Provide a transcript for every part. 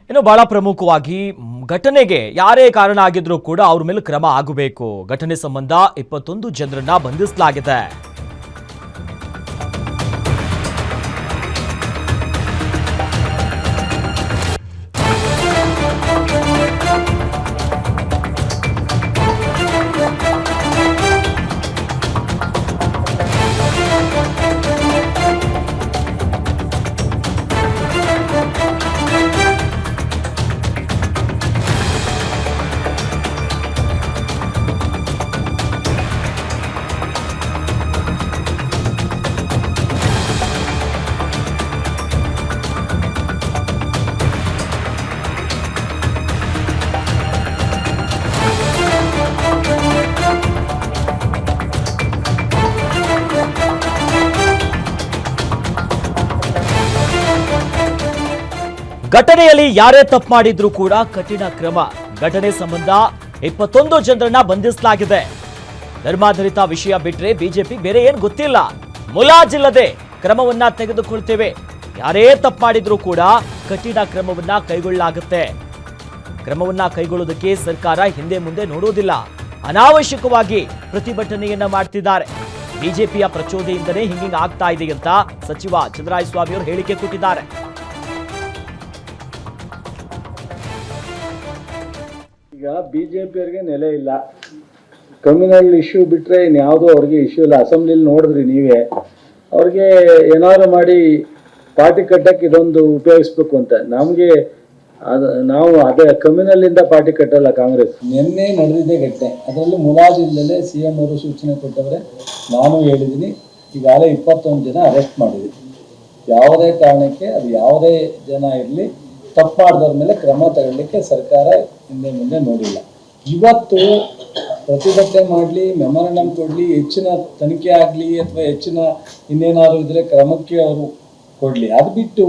ಇನ್ನು ಬಹಳ ಪ್ರಮುಖವಾಗಿ ಘಟನೆಗೆ ಯಾರೇ ಕಾರಣ ಆಗಿದ್ರೂ ಕೂಡ ಅವ್ರ ಮೇಲೆ ಕ್ರಮ ಆಗಬೇಕು. ಘಟನೆ ಸಂಬಂಧ 21 ಜನರನ್ನ ಬಂಧಿಸಲಾಗಿದೆ. ಘಟನೆಯಲ್ಲಿ ಯಾರೇ ತಪ್ಪು ಮಾಡಿದ್ರೂ ಕೂಡ ಕಠಿಣ ಕ್ರಮ. ಘಟನೆ ಸಂಬಂಧ 21 ಜನರನ್ನ ಬಂಧಿಸಲಾಗಿದೆ. ಧರ್ಮಾಧಾರಿತ ವಿಷಯ ಬಿಟ್ರೆ ಬಿಜೆಪಿ ಬೇರೆ ಏನು ಗೊತ್ತಿಲ್ಲ. ಮುಲಾಜಿಲ್ಲದೆ ಕ್ರಮವನ್ನ ತೆಗೆದುಕೊಳ್ತೇವೆ. ಯಾರೇ ತಪ್ಪು ಮಾಡಿದ್ರೂ ಕೂಡ ಕಠಿಣ ಕ್ರಮವನ್ನ ಕೈಗೊಳ್ಳಲಾಗುತ್ತೆ. ಕ್ರಮವನ್ನ ಕೈಗೊಳ್ಳೋದಕ್ಕೆ ಸರ್ಕಾರ ಹಿಂದೆ ಮುಂದೆ ನೋಡೋದಿಲ್ಲ. ಅನಾವಶ್ಯಕವಾಗಿ ಪ್ರತಿಭಟನೆಯನ್ನ ಮಾಡ್ತಿದ್ದಾರೆ. ಬಿಜೆಪಿಯ ಪ್ರಚೋದನೆಯಿಂದಲೇ ಹಿಂಗಿಂಗ್ ಆಗ್ತಾ ಇದೆ ಅಂತ ಸಚಿವ ಚಂದ್ರರಾಯಸ್ವಾಮಿ ಅವರು ಹೇಳಿಕೆ ಕೊಟ್ಟಿದ್ದಾರೆ. ಈಗ ಬಿಜೆಪಿಯವರಿಗೆ ನೆಲೆ ಇಲ್ಲ. ಕಮ್ಯುನಲ್ ಇಶ್ಯೂ ಬಿಟ್ರೆ ಇನ್ಯಾವುದೂ ಅವ್ರಿಗೆ ಇಶ್ಯೂ ಇಲ್ಲ. ಅಸೆಂಬ್ಲಿಲಿ ನೋಡಿದ್ರಿ ನೀವೇ, ಅವ್ರಿಗೆ ಏನಾದ್ರು ಮಾಡಿ ಪಾರ್ಟಿ ಕಟ್ಟಕ್ಕೆ ಇದೊಂದು ಉಪಯೋಗಿಸ್ಬೇಕು ಅಂತ. ನಮಗೆ ನಾವು ಅದೇ ಕಮ್ಯುನಲ್ಲಿಂದ ಪಾರ್ಟಿ ಕಟ್ಟಲ್ಲ ಕಾಂಗ್ರೆಸ್. ನಿನ್ನೆ ನಡೆದಿದೆ ಘಟನೆ, ಅದರಲ್ಲಿ ಮುಲಾಜಿಲ್ಲದೆ CM ಅವರು ಸೂಚನೆ ಕೊಟ್ಟವ್ರೆ. ನಾನು ಹೇಳಿದ್ದೀನಿ, ಈಗಾಗಲೇ 21 ಜನ ಅರೆಸ್ಟ್ ಮಾಡಿದ್ದೀನಿ. ಯಾವುದೇ ಕಾರಣಕ್ಕೆ ಅದು ಯಾವುದೇ ಜನ ಇರಲಿ, ತಪ್ಪು ಮಾಡಿದವ್ರ ಮೇಲೆ ಕ್ರಮ ತಗೊಳ್ಳಿಕ್ಕೆ ಸರ್ಕಾರ ಹಿಂದೆ ಮುಂದೆ ನೋಡಿಲ್ಲ. ಇವತ್ತು ಪ್ರತಿಭಟನೆ ಮಾಡಲಿ, ಮೆಮೊರಂಡಮ್ ಕೊಡಲಿ, ಹೆಚ್ಚಿನ ತನಿಖೆ ಆಗಲಿ ಅಥವಾ ಹೆಚ್ಚಿನ ಇನ್ನೇನಾದ್ರು ಇದ್ರೆ ಕ್ರಮಕ್ಕೆ ಅವರು ಕೊಡಲಿ. ಅದು ಬಿಟ್ಟು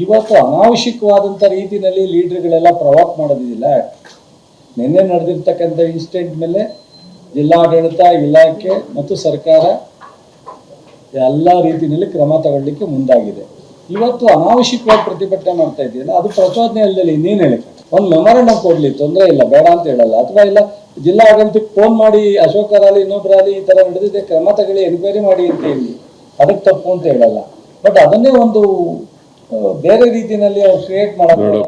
ಇವತ್ತು ಅನಾವಶ್ಯಕವಾದಂಥ ರೀತಿಯಲ್ಲಿ ಲೀಡರ್ಗಳೆಲ್ಲ ಪ್ರವಾಕ್ ಮಾಡೋದಿಲ್ಲ. ನಿನ್ನೆ ನಡೆದಿರ್ತಕ್ಕಂಥ ಇನ್ಸಿಡೆಂಟ್ ಮೇಲೆ ಜಿಲ್ಲಾಡಳಿತ, ಇಲಾಖೆ ಮತ್ತು ಸರ್ಕಾರ ಎಲ್ಲ ರೀತಿಯಲ್ಲಿ ಕ್ರಮ ತಗೊಳ್ಳಿಕ್ಕೆ ಮುಂದಾಗಿದೆ. ಇವತ್ತು ಅನಾವಶ್ಯಕವಾಗಿ ಪ್ರತಿಭಟನೆ ಮಾಡ್ತಾ ಇದೆಯಲ್ಲ, ಅದು ಪ್ರಚೋದನೆ ಅಲ್ಲದೆ ಇನ್ನೇನು ಹೇಳಕ್ಕೆ. ಒಂದು ಮೆಮೊರಂಡಮ್ ಕೊಡ್ಲಿ, ತೊಂದರೆ ಇಲ್ಲ, ಬೇಡ ಅಂತ ಹೇಳಲ್ಲ. ಅಥವಾ ಇಲ್ಲ ಜಿಲ್ಲಾ ಆಡಳಿತಕ್ಕೆ ಫೋನ್ ಮಾಡಿ ಅಶೋಕರಾಲಿ ಇನ್ನೊಬ್ಬರಾಲಿ ಈ ತರ ನಡೆದಿದೆ, ಕ್ರಮ ತಗೊಳ್ಳಿ, ಎನ್ಕ್ವೈರಿ ಮಾಡಿ ಅಂತ ಹೇಳಿ, ಅದಕ್ಕೆ ತಪ್ಪು ಅಂತ ಹೇಳಲ್ಲ. ಬಟ್ ಅದನ್ನೇ ಒಂದು ಬೇರೆ ರೀತಿಯಲ್ಲಿ ಅವ್ರು ಕ್ರಿಯೇಟ್ ಮಾಡೋದು